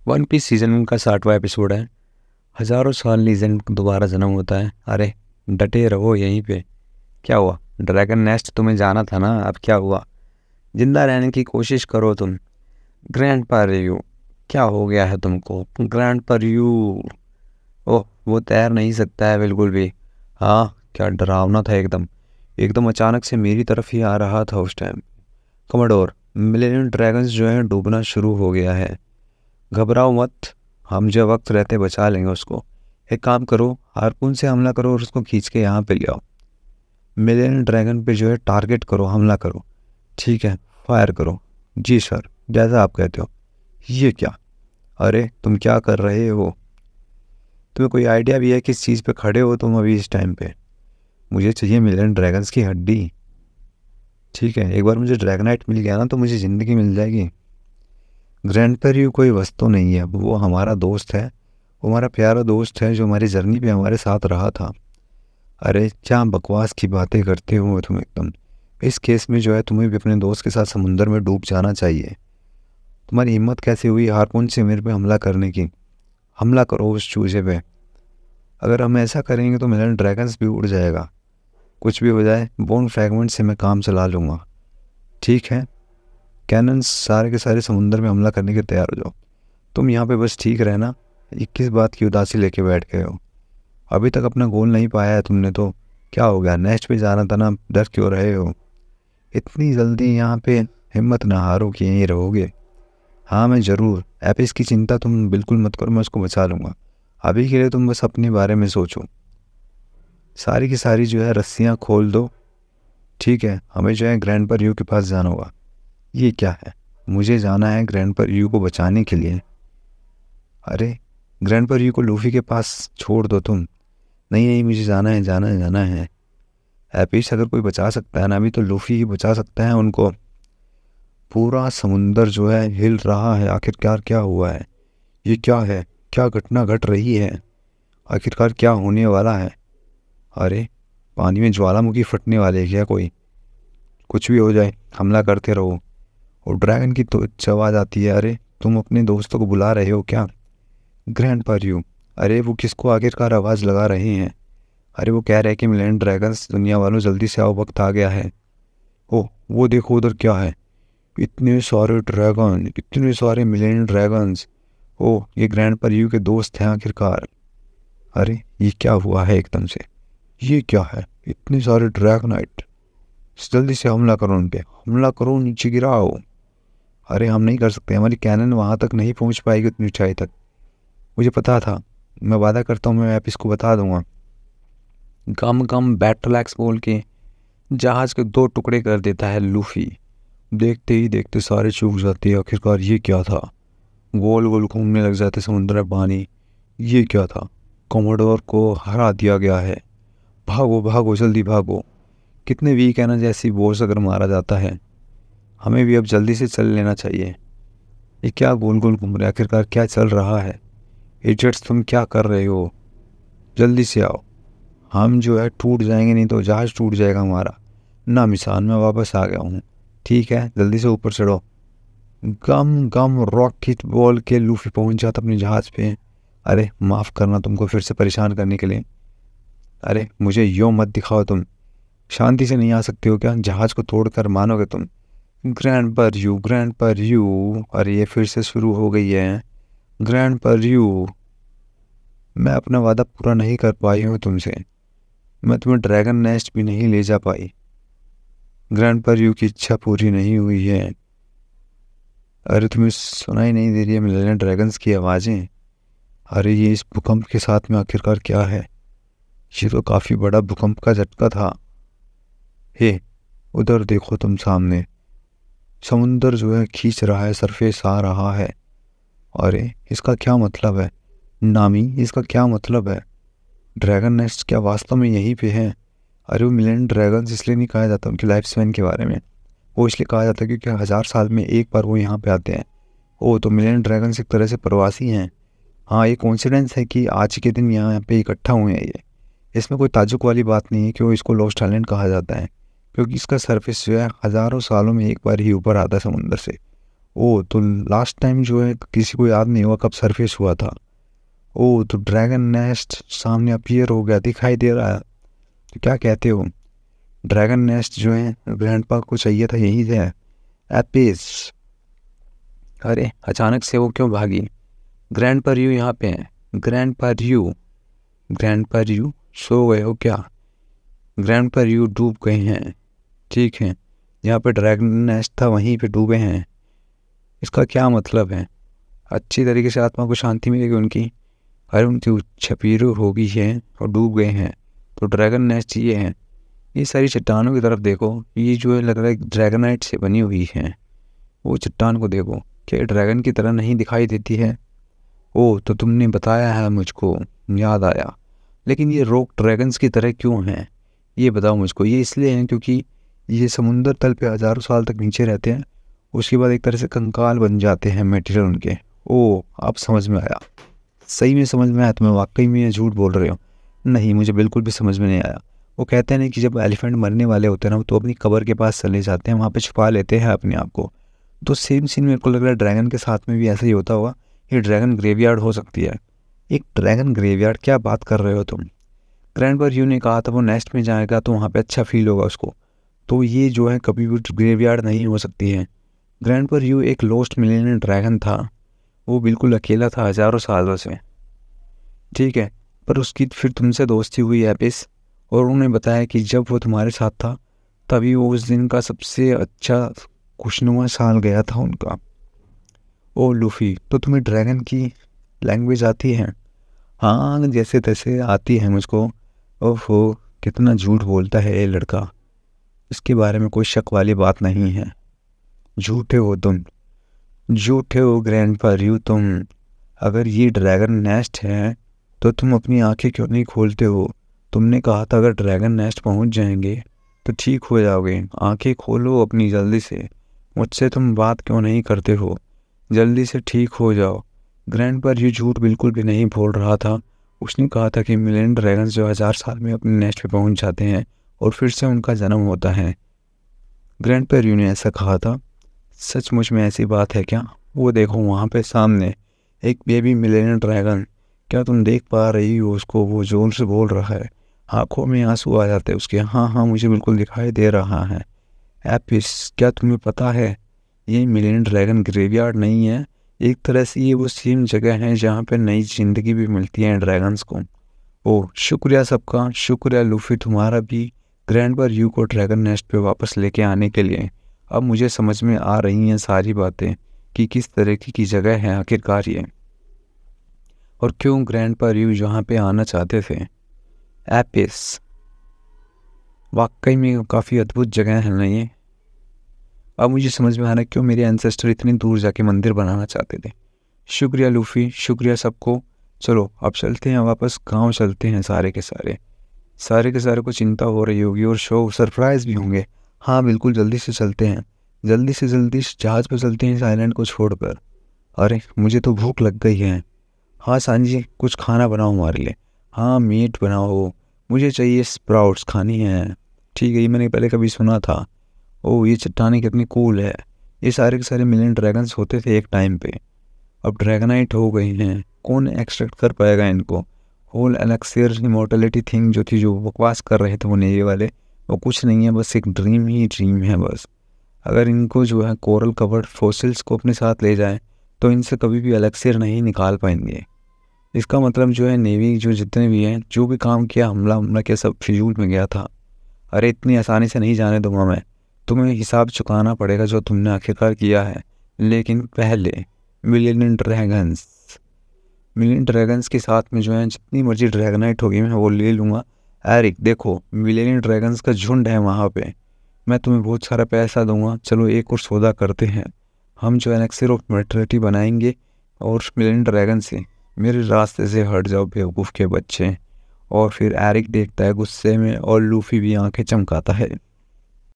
One piece season का 60वां episode है। हजारों साल लीजेंड दोबारा जन्म होता है। अरे डटे रहो यहीं पे। क्या हुआ? ड्रैगन नेस्ट तुम्हें जाना था ना, अब क्या हुआ? जिंदा रहने की कोशिश करो तुम। ग्रैंड पर यू, क्या हो गया है तुमको ग्रैंड पर यू? ओह, वो तैर नहीं सकता है बिल्कुल भी। हाँ, क्या डरावना था एकदम। एकदम अचानक से मेरी तरफ ही आ रहा था उस टाइम। कमोडोर, मिलेनियम ड्रैगन्स जो है डूबना शुरू हो गया है। घबराओ मत, हम जो वक्त रहते बचा लेंगे उसको। एक काम करो, हारपून से हमला करो और उसको खींच के यहाँ पे ले आओ। मिलियन ड्रैगन पे जो है टारगेट करो, हमला करो। ठीक है, फायर करो। जी सर, जैसा आप कहते हो। ये क्या? अरे तुम क्या कर रहे हो? तुम्हें कोई आइडिया भी है किस चीज़ पे खड़े हो तुम अभी इस टाइम पे? मुझे चाहिए मिलियन ड्रैगन्स की हड्डी। ठीक है, एक बार मुझे ड्रैगनाइट मिल गया ना तो मुझे ज़िंदगी मिल जाएगी। ग्रैंड पेरियो कोई वस्तु नहीं है, वो हमारा दोस्त है। वो हमारा प्यारा दोस्त है जो हमारी जर्नी पे हमारे साथ रहा था। अरे क्या बकवास की बातें करते हो तुम एकदम। इस केस में जो है तुम्हें भी अपने दोस्त के साथ समुंदर में डूब जाना चाहिए। तुम्हारी हिम्मत कैसे हुई हारपून से मेरे पे हमला करने की? हमला करो उस चूजे पे। अगर हम ऐसा करेंगे तो मिलन ड्रैगन्स भी उड़ जाएगा। कुछ भी हो जाए, बोन फ्रैगमेंट से मैं काम चला लूँगा। ठीक है, कैनन्स सारे के सारे समुंदर में हमला करने के तैयार हो जाओ। तुम यहाँ पे बस ठीक रहना। ये किस बात की उदासी लेके बैठ गए हो? अभी तक अपना गोल नहीं पाया है तुमने तो। क्या हो गया, नेक्स्ट पे जाना था ना, डर क्यों रहे हो? इतनी जल्दी यहाँ पे हिम्मत ना हारो कि यहीं रहोगे। हाँ मैं ज़रूर, एपिस की चिंता तुम बिल्कुल मत करो, मैं उसको बचा लूँगा। अभी के लिए तुम बस अपने बारे में सोचो। सारी की सारी जो है रस्सियाँ खोल दो। ठीक है, हमें जो है ग्रैंड पर यू के पास जाना होगा। ये क्या है? मुझे जाना है ग्रैंड पर यू को बचाने के लिए। अरे ग्रैंड पर यू को लूफी के पास छोड़ दो तुम। नहीं नहीं, मुझे जाना है, जाना है, जाना है। एपिस अगर कोई बचा सकता है ना अभी तो लूफी ही बचा सकता है उनको। पूरा समुंदर जो है हिल रहा है, आखिरकार क्या हुआ है? ये क्या है? क्या घटना घट रही है? आखिरकार क्या होने वाला है? अरे पानी में ज्वालामुखी फटने वाले है क्या कोई? कुछ भी हो जाए, हमला करते रहो। और ड्रैगन की तो आवाज़ आती है। अरे तुम अपने दोस्तों को बुला रहे हो क्या? ग्रैंड पर यू, अरे वो किसको आखिरकार आवाज़ लगा रहे हैं? अरे वो कह रहे हैं कि मिलियन ड्रैगन्स, दुनिया वालों जल्दी से आओ, वक्त आ गया है। ओह वो देखो उधर क्या है। इतने सारे ड्रैगन, इतने सारे मिलियन ड्रैगन्स। ओह ये ग्रैंड पर यू के दोस्त हैं आखिरकार। अरे ये क्या हुआ है एकदम से? ये क्या है, इतने सारे ड्रैगनाइट। जल्दी से हमला करो उन पे, हमला करो, नीचे गिराओ। अरे हम नहीं कर सकते, हमारी कैनन वहाँ तक नहीं पहुँच पाएगी उतनी ऊंचाई तक। मुझे पता था, मैं वादा करता हूँ मैं एपिस को बता दूंगा। गम गम बैटल एक्स बोल के जहाज के दो टुकड़े कर देता है लूफी। देखते ही देखते सारे चूक जाते हैं। आखिरकार ये क्या था? गोल गोल घूमने लग जाते समुद्र में पानी। ये क्या था? कमोडोर को हरा दिया गया है। भागो भागो जल्दी भागो। कितने वीक है ना, जैसी बोस अगर मारा जाता है। हमें भी अब जल्दी से चल लेना चाहिए। ये क्या गोल गोल घूम रहे, आखिरकार क्या चल रहा है? इडियट्स तुम क्या कर रहे हो? जल्दी से आओ, हम जो है टूट जाएंगे, नहीं तो जहाज टूट जाएगा हमारा। ना मिसान, मैं वापस आ गया हूँ। ठीक है, जल्दी से ऊपर चढ़ो। गम गम रॉकेट बोल के लूफी पहुंच जाता अपने जहाज पे। अरे माफ़ करना तुमको फिर से परेशान करने के लिए। अरे मुझे यो मत दिखाओ तुम। शांति से नहीं आ सकते हो क्या? जहाज को तोड़कर मानोगे तुम? ग्रैंड पर यू, ग्रैंड पर यू। अरे ये फिर से शुरू हो गई है। ग्रैंड पर यू, मैं अपना वादा पूरा नहीं कर पाई हूँ तुमसे। मैं तुम्हें ड्रैगन नेस्ट भी नहीं ले जा पाई। ग्रैंड पर यू की इच्छा पूरी नहीं हुई है। अरे तुम्हें सुनाई नहीं दे रही है मिलेनियम ड्रैगन्स की आवाज़ें? अरे ये इस भूकंप के साथ में आखिरकार क्या है? ये तो काफ़ी बड़ा भूकंप का झटका था। हे उधर देखो तुम सामने, समुंदर जो है खींच रहा है, सरफेस आ रहा है। अरे इसका क्या मतलब है? नामी, इसका क्या मतलब है? ड्रैगन नेस्ट क्या वास्तव में यहीं पे है? अरे वो मिलियन ड्रैगन्स इसलिए नहीं कहा जाता उनकी लाइफ स्पैन के बारे में। वो इसलिए कहा जाता है क्योंकि 1000 साल में एक बार वो यहाँ पे आते हैं। ओ तो मिलियन ड्रैगन्स एक तरह से प्रवासी हैं। हाँ, ये कोइंसिडेंस है कि आज के दिन यहाँ पे इकट्ठा हुए हैं ये। इसमें कोई ताज्जुब वाली बात नहीं है कि वो इसको लॉस्ट आइलैंड कहा जाता है, क्योंकि इसका सरफेस जो है हज़ारों सालों में एक बार ही ऊपर आता है समुंदर से। ओ तो लास्ट टाइम जो है किसी को याद नहीं हुआ कब सरफेस हुआ था। ओ तो ड्रैगन नेस्ट सामने अपीयर हो गया, दिखाई दे रहा है। तो क्या कहते हो, ड्रैगन नेस्ट जो है ग्रैंडपा को चाहिए था, यही है एपिस। अरे अचानक से वो क्यों भागी? ग्रैंडपा यू यहाँ पे है। ग्रैंडपा यू सो गए हो क्या? ग्रैंडपा यू डूब गए हैं, ठीक है। जहाँ पे ड्रैगन नेस्ट था वहीं पे डूबे हैं। इसका क्या मतलब है? अच्छी तरीके से आत्मा को शांति मिलेगी उनकी। अरे उनकी छपीरू हो गई है और डूब गए हैं। तो ड्रैगन नेस्ट ये है। ये सारी चट्टानों की तरफ देखो, ये जो है लग रहा है ड्रैगनाइट से बनी हुई है। वो चट्टान को देखो, क्या ड्रैगन की तरह नहीं दिखाई देती है? ओ तो तुमने बताया है मुझको, याद आया। लेकिन ये रॉक ड्रैगन्स की तरह क्यों हैं ये बताओ मुझको। ये इसलिए हैं क्योंकि ये समुंदर तल पे हज़ारों साल तक नीचे रहते हैं, उसके बाद एक तरह से कंकाल बन जाते हैं मटेरियल उनके। ओ अब समझ में आया। सही में समझ में आया तुम्हें? वाकई में ये झूठ बोल रहे हो? नहीं, मुझे बिल्कुल भी समझ में नहीं आया। वो कहते हैं ना कि जब एलिफेंट मरने वाले होते हैं ना तो अपनी कब्र के पास चले जाते हैं, वहाँ पे छुपा लेते हैं अपने आप को। तो सेम सीन मेरे को लग रहा है ड्रैगन के साथ में भी ऐसा ही होता होगा। ये ड्रैगन ग्रेवयार्ड हो सकती है। एक ड्रैगन ग्रेवयार्ड? क्या बात कर रहे हो तुम? ग्रैंडपा यू ने कहा था वो नेस्ट में जाएगा तो वहाँ पे अच्छा फील होगा उसको। तो ये जो है कभी भी ग्रेवयार्ड नहीं हो सकती है। ग्रैंडपा यू एक लोस्ट मिलेनियर ड्रैगन था, वो बिल्कुल अकेला था हज़ारों सालों से, ठीक है। पर उसकी फिर तुमसे दोस्ती हुई एपिस, और उन्होंने बताया कि जब वो तुम्हारे साथ था तभी वो उस दिन का सबसे अच्छा खुशनुमा साल गया था उनका। ओ लूफी, तो तुम्हें ड्रैगन की लैंग्वेज आती है? हाँ जैसे तैसे आती है मुझको। ओहो कितना झूठ बोलता है ये लड़का, इसके बारे में कोई शक वाली बात नहीं है। झूठे हो तुम, झूठे हो ग्रैंडपा यू तुम। अगर ये ड्रैगन नेस्ट है तो तुम अपनी आंखें क्यों नहीं खोलते हो? तुमने कहा था अगर ड्रैगन नेस्ट पहुंच जाएंगे तो ठीक हो जाओगे। आंखें खोलो अपनी जल्दी से। मुझसे तुम बात क्यों नहीं करते हो? जल्दी से ठीक हो जाओ। ग्रैंडपा यू झूठ बिल्कुल भी नहीं बोल रहा था। उसने कहा था कि मिलियन ड्रैगन्स जो 1000 साल में अपने नेस्ट पे पहुंच जाते हैं और फिर से उनका जन्म होता है। ग्रैंडपा यू ने ऐसा कहा था। सचमुच में ऐसी बात है क्या? वो देखो वहाँ पे सामने एक बेबी मिलेनियर ड्रैगन। क्या तुम देख पा रही हो उसको? वो जोर से बोल रहा है, आंखों में आंसू आ जाते हैं उसके। हाँ हाँ मुझे बिल्कुल दिखाई दे रहा है। एपिस क्या तुम्हें पता है ये मिलियन ड्रैगन ग्रेवयार्ड नहीं है, एक तरह से ये वो सेम जगह है जहाँ पे नई जिंदगी भी मिलती है ड्रैगन्स को। ओह शुक्रिया सबका, शुक्रिया लूफी तुम्हारा भी ग्रैंडपा यू को ड्रैगन नेस्ट पे वापस लेके आने के लिए। अब मुझे समझ में आ रही हैं सारी बातें कि किस तरह की जगह है आखिरकार ये, और क्यों ग्रैंडपा यू यहाँ पे आना चाहते थे। एपिस वाकई में काफ़ी अद्भुत जगह है ना ये। अब मुझे समझ में आ रहा है क्यों मेरे एंसेस्टर इतनी दूर जाके मंदिर बनाना चाहते थे। शुक्रिया लूफी, शुक्रिया सबको। चलो अब चलते हैं वापस गांव चलते हैं। सारे के सारे को चिंता हो रही होगी और शो सरप्राइज़ भी होंगे। हाँ बिल्कुल जल्दी से चलते हैं, जल्दी से जहाज़ पर चलते हैं इस आइलैंड को छोड़कर। अरे मुझे तो भूख लग गई है। हाँ सांजी कुछ खाना बनाओ हमारे लिए। हाँ मीट बनाओ, मुझे चाहिए स्प्राउट्स खानी है। ठीक है, ये मैंने पहले कभी सुना था। ओह ये चट्टानें कितनी कूल है। ये सारे के सारे मिलियन ड्रैगन्स होते थे एक टाइम पे, अब ड्रैगनाइट हो गए हैं। कौन एक्सट्रैक्ट कर पाएगा इनको? होल एलेक्सियर इमॉर्टलिटी थिंग जो थी, जो बकवास कर रहे थे वो नेवी वाले, वो कुछ नहीं है, बस एक ड्रीम ही ड्रीम है बस। अगर इनको जो है कोरल कवर्ड फॉसिल्स को अपने साथ ले जाएं तो इनसे कभी भी एलेक्सियर नहीं निकाल पाएंगे। इसका मतलब जो है नेवी जो जितने भी हैं, जो भी काम किया, हमला किया, सब फिजूल में गया था। अरे इतनी आसानी से नहीं जाने दूंगा मैं, तुम्हें हिसाब चुकाना पड़ेगा जो तुमने आखिरकार किया है। लेकिन पहले मिलियन ड्रैगन्स के साथ में जो है जितनी मर्जी ड्रैगनाइट होगी मैं वो ले लूँगा। एरिक देखो मिलियन ड्रैगन्स का झुंड है वहाँ पे, मैं तुम्हें बहुत सारा पैसा दूंगा। चलो एक और सौदा करते हैं, हम जो एलेक्सियर ऑफ इमॉर्टलिटी बनाएंगे और मिलियन ड्रैगन से मेरे रास्ते से हट जाओ बेवकूफ़ के बच्चे। और फिर एरिक देखता है गुस्से में और लूफी भी आंखें चमकाता है।